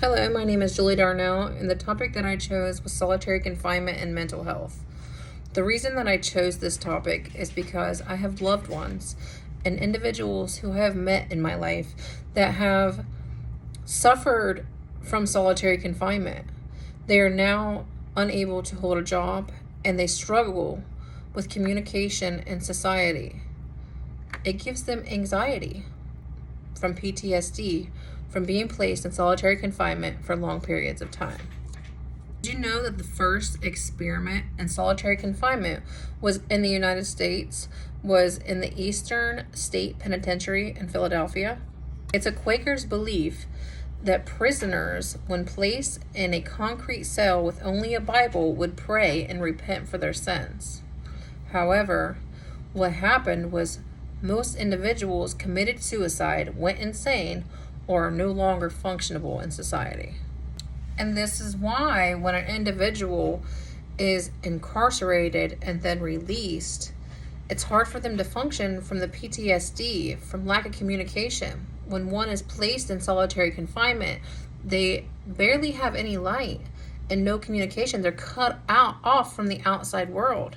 Hello, my name is Julie Darnell, and the topic that I chose was solitary confinement and mental health. The reason that I chose this topic is because I have loved ones and individuals who I have met in my life that have suffered from solitary confinement. They are now unable to hold a job and they struggle with communication in society. It gives them anxiety from PTSD from being placed in solitary confinement for long periods of time. Did you know that the first experiment in solitary confinement was in the United States, was in the Eastern State Penitentiary in Philadelphia? It's a Quaker's belief that prisoners, when placed in a concrete cell with only a Bible, would pray and repent for their sins. However, what happened was most individuals committed suicide, went insane, or are no longer functionable in society. And this is why when an individual is incarcerated and then released, it's hard for them to function from the PTSD, from lack of communication. When one is placed in solitary confinement, they barely have any light and no communication. They're cut off from the outside world.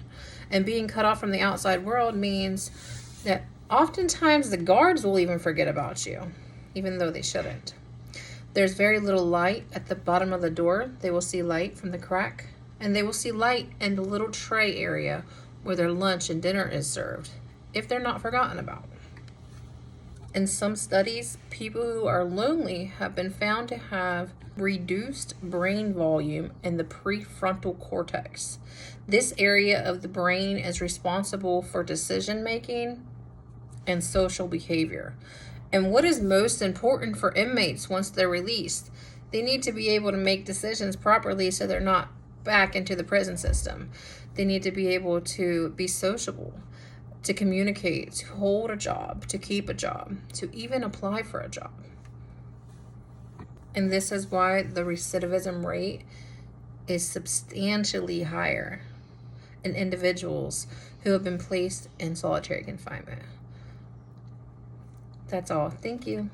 And being cut off from the outside world means that oftentimes the guards will even forget about you, even though they shouldn't. There's very little light at the bottom of the door. They will see light from the crack, and they will see light in the little tray area where their lunch and dinner is served, if they're not forgotten about. In some studies, people who are lonely have been found to have reduced brain volume in the prefrontal cortex. This area of the brain is responsible for decision making and social behavior. And what is most important for inmates once they're released? They need to be able to make decisions properly so they're not back into the prison system. They need to be able to be sociable, to communicate, to hold a job, to keep a job, to even apply for a job. And this is why the recidivism rate is substantially higher in individuals who have been placed in solitary confinement. That's all. Thank you.